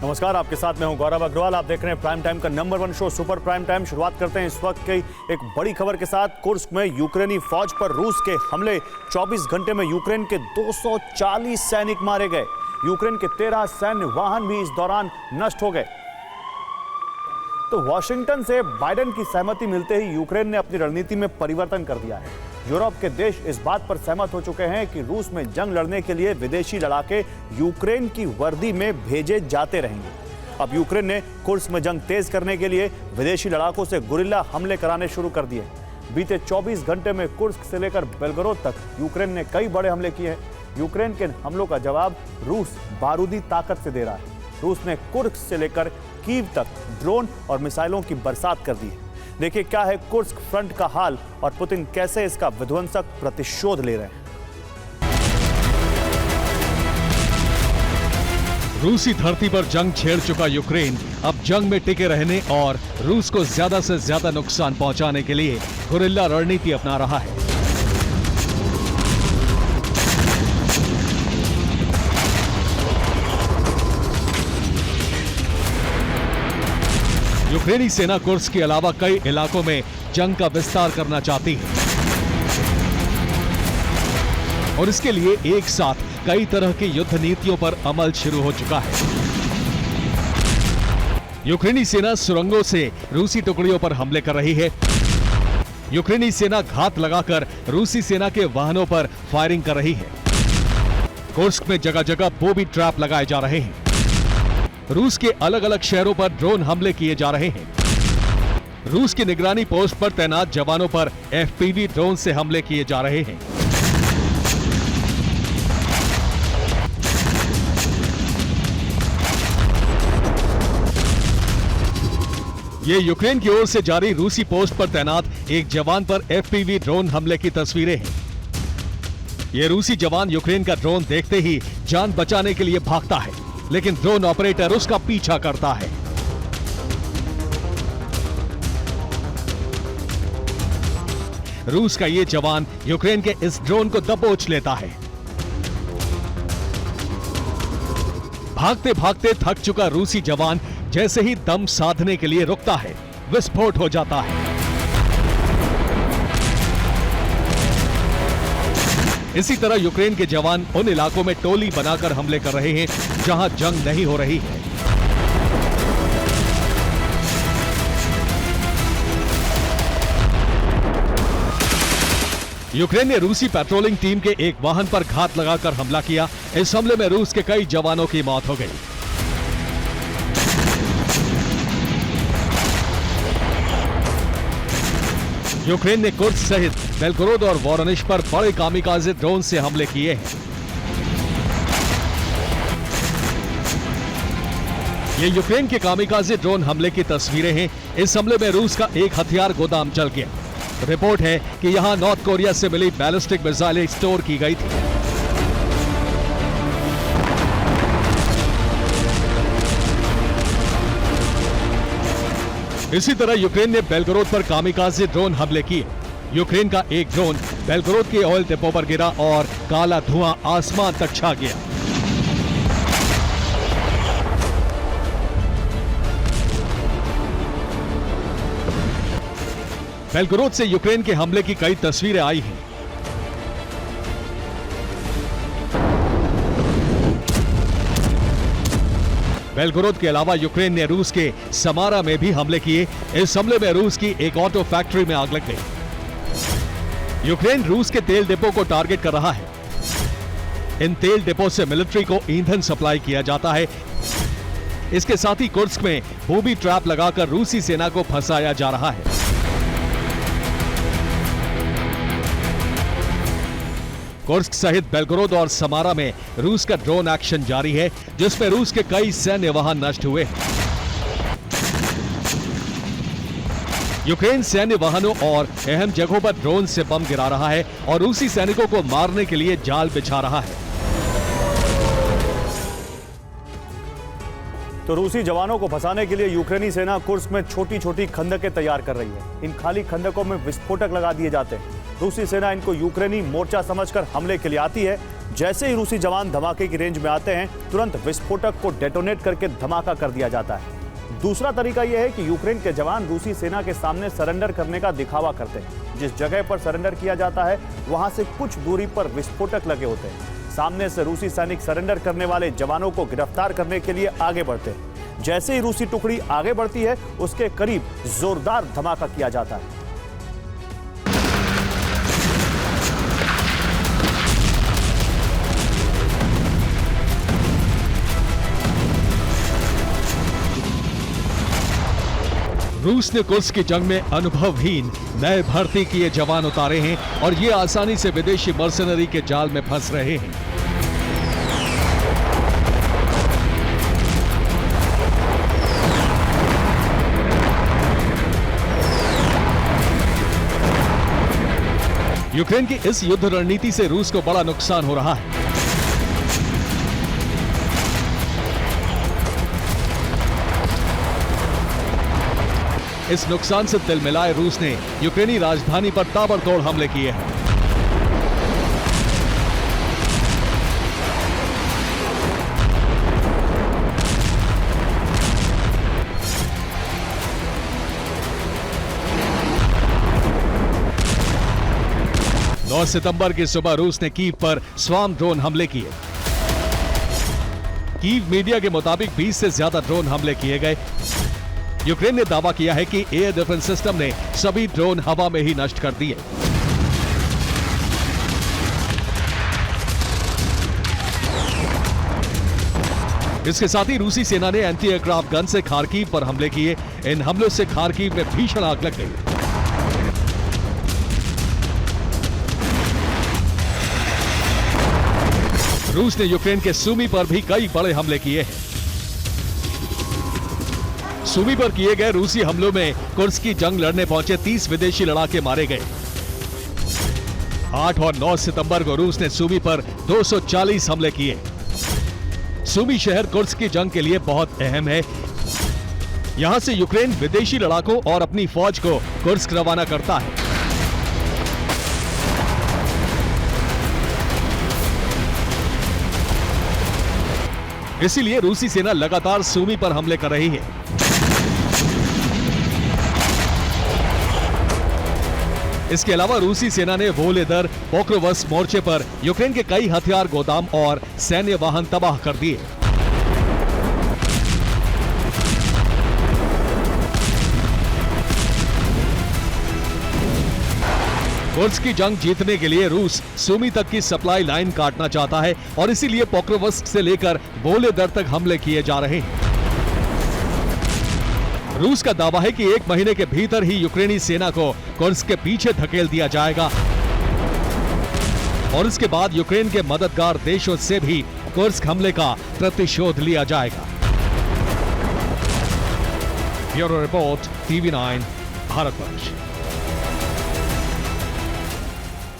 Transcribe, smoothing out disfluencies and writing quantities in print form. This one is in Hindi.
नमस्कार, आपके साथ मैं हूं गौरव अग्रवाल। आप देख रहे हैं प्राइम टाइम का number 1 show super prime time. शुरुआत करते हैं इस वक्त की एक बड़ी खबर के साथ। कुर्स्क में यूक्रेनी फौज पर रूस के हमले। 24 घंटे में यूक्रेन के 240 सैनिक मारे गए। यूक्रेन के 13 सैन्य वाहन भी इस दौरान नष्ट हो गए। तो वॉशिंगटन से बाइडेन की सहमति मिलते ही यूक्रेन ने अपनी रणनीति में परिवर्तन कर दिया है। यूरोप के देश इस बात पर सहमत हो चुके हैं कि रूस में जंग लड़ने के लिए विदेशी लड़ाके यूक्रेन की वर्दी में भेजे जाते रहेंगे। अब यूक्रेन ने कुर्स्क में जंग तेज करने के लिए विदेशी लड़ाकों से गुरिल्ला हमले कराने शुरू कर दिए। बीते 24 घंटे में कुर्स्क से लेकर बेलगोरोद तक यूक्रेन ने कई बड़े हमले किए हैं। यूक्रेन के हमलों का जवाब रूस बारूदी ताकत से दे रहा है। रूस ने कुर्स्क से लेकर कीव तक ड्रोन और मिसाइलों की बरसात कर दी है। देखिए क्या है कुर्स्क फ्रंट का हाल और पुतिन कैसे इसका विध्वंसक प्रतिशोध ले रहे हैं। रूसी धरती पर जंग छेड़ चुका यूक्रेन अब जंग में टिके रहने और रूस को ज्यादा से ज्यादा नुकसान पहुंचाने के लिए गुरिल्ला रणनीति अपना रहा है। यूक्रेनी सेना कुर्स्क के अलावा कई इलाकों में जंग का विस्तार करना चाहती है और इसके लिए एक साथ कई तरह की युद्ध नीतियों पर अमल शुरू हो चुका है। यूक्रेनी सेना सुरंगों से रूसी टुकड़ियों पर हमले कर रही है। यूक्रेनी सेना घात लगाकर रूसी सेना के वाहनों पर फायरिंग कर रही है। कुर्स्क में जगह जगह बॉबी ट्रैप लगाए जा रहे हैं। रूस के अलग अलग शहरों पर ड्रोन हमले किए जा रहे हैं। रूस की निगरानी पोस्ट पर तैनात जवानों पर एफपीवी ड्रोन से हमले किए जा रहे हैं। ये यूक्रेन की ओर से जारी रूसी पोस्ट पर तैनात एक जवान पर एफपीवी ड्रोन हमले की तस्वीरें हैं। ये रूसी जवान यूक्रेन का ड्रोन देखते ही जान बचाने के लिए भागता है, लेकिन ड्रोन ऑपरेटर उसका पीछा करता है। रूस का ये जवान यूक्रेन के इस ड्रोन को दबोच लेता है। भागते भागते थक चुका रूसी जवान जैसे ही दम साधने के लिए रुकता है, विस्फोट हो जाता है। इसी तरह यूक्रेन के जवान उन इलाकों में टोली बनाकर हमले कर रहे हैं जहां जंग नहीं हो रही है। यूक्रेन ने रूसी पेट्रोलिंग टीम के एक वाहन पर घात लगाकर हमला किया। इस हमले में रूस के कई जवानों की मौत हो गई। यूक्रेन ने कुर्स्क सहित बेलगोरोद और वोरोनिश पर बड़े कामिकाज़े ड्रोन से हमले किए हैं। ये यूक्रेन के कामिकाज़े ड्रोन हमले की तस्वीरें हैं। इस हमले में रूस का एक हथियार गोदाम जल गया। रिपोर्ट है कि यहां नॉर्थ कोरिया से मिली बैलिस्टिक मिसाइलें स्टोर की गई थी। इसी तरह यूक्रेन ने बेलगोरोद पर कामिकाज़े ड्रोन हमले किए। यूक्रेन का एक ड्रोन बेलगोरोद के ऑयल डिपो पर गिरा और काला धुआं आसमान तक छा गया। बेलगोरोद से यूक्रेन के हमले की कई तस्वीरें आई हैं। बेलगोरोद के अलावा यूक्रेन ने रूस के समारा में भी हमले किए। इस हमले में रूस की एक ऑटो फैक्ट्री में आग लग गई। यूक्रेन रूस के तेल डिपो को टारगेट कर रहा है। इन तेल डिपो से मिलिट्री को ईंधन सप्लाई किया जाता है। इसके साथ ही कुर्स्क में बॉबी ट्रैप लगाकर रूसी सेना को फंसाया जा रहा है। कुर्स्क सहित बेलगोरोद और समारा में रूस का ड्रोन एक्शन जारी है, जिसमें रूस के कई सैन्य वाहन नष्ट हुए। यूक्रेन सैन्य वाहनों और अहम जगहों पर ड्रोन से बम गिरा रहा है और रूसी सैनिकों को मारने के लिए जाल बिछा रहा है। तो रूसी जवानों को फंसाने के लिए यूक्रेनी सेना कुर्स्क में छोटी छोटी खंदकें तैयार कर रही है। इन खाली खंदकों में विस्फोटक लगा दिए जाते हैं। रूसी सेना इनको यूक्रेनी मोर्चा समझकर हमले के लिए आती है। जैसे ही रूसी जवान धमाके की रेंज में आते हैं, तुरंत विस्फोटक को डेटोनेट करके धमाका कर दिया जाता है। दूसरा तरीका यह है कि यूक्रेन के जवान रूसी सेना के सामने सरेंडर करने का दिखावा करते हैं। जिस जगह पर सरेंडर किया जाता है, वहां से कुछ दूरी पर विस्फोटक लगे होते हैं। सामने से रूसी सैनिक सरेंडर करने वाले जवानों को गिरफ्तार करने के लिए आगे बढ़ते हैं। जैसे ही रूसी टुकड़ी आगे बढ़ती है, उसके करीब जोरदार धमाका किया जाता है। रूस ने कुर्स्क की जंग में अनुभवहीन नए भर्ती किए जवान उतारे हैं और ये आसानी से विदेशी मर्सनरी के जाल में फंस रहे हैं। यूक्रेन की इस युद्ध रणनीति से रूस को बड़ा नुकसान हो रहा है। इस नुकसान से तिलमिलाए रूस ने यूक्रेनी राजधानी पर ताबड़तोड़ हमले किए हैं। नौ सितंबर की सुबह रूस ने कीव पर स्वार्म ड्रोन हमले किए। कीव मीडिया के मुताबिक 20 से ज्यादा ड्रोन हमले किए गए। यूक्रेन ने दावा किया है कि एयर डिफेंस सिस्टम ने सभी ड्रोन हवा में ही नष्ट कर दिए। इसके साथ ही रूसी सेना ने एंटी एयरक्राफ्ट गन से खार्किव पर हमले किए। इन हमलों से खार्किव में भीषण आग लग गई। रूस ने यूक्रेन के सूमी पर भी कई बड़े हमले किए हैं। सूमी पर किए गए रूसी हमलों में कुर्स्क की जंग लड़ने पहुंचे 30 विदेशी लड़ाके मारे गए। 8 और 9 सितंबर को रूस ने सूमी पर 240 हमले किए। सूमी शहर कुर्स्क की जंग के लिए बहुत अहम है। यहां से यूक्रेन विदेशी लड़ाकों और अपनी फौज को कुर्स्क रवाना करता है। इसीलिए रूसी सेना लगातार सूमी पर हमले कर रही है। इसके अलावा रूसी सेना ने वोलेदर, पोक्रोवस्क मोर्चे पर यूक्रेन के कई हथियार गोदाम और सैन्य वाहन तबाह कर दिए। कुर्स्क की जंग जीतने के लिए रूस सूमी तक की सप्लाई लाइन काटना चाहता है और इसीलिए पोक्रोवस्क से लेकर वोलेदर तक हमले किए जा रहे हैं। रूस का दावा है कि 1 महीने के भीतर ही यूक्रेनी सेना को कुर्स्क के पीछे धकेल दिया जाएगा और इसके बाद यूक्रेन के मददगार देशों से भी कुर्स्क हमले का प्रतिशोध लिया जाएगा। Bureau report, TV9, Bharatvarsh.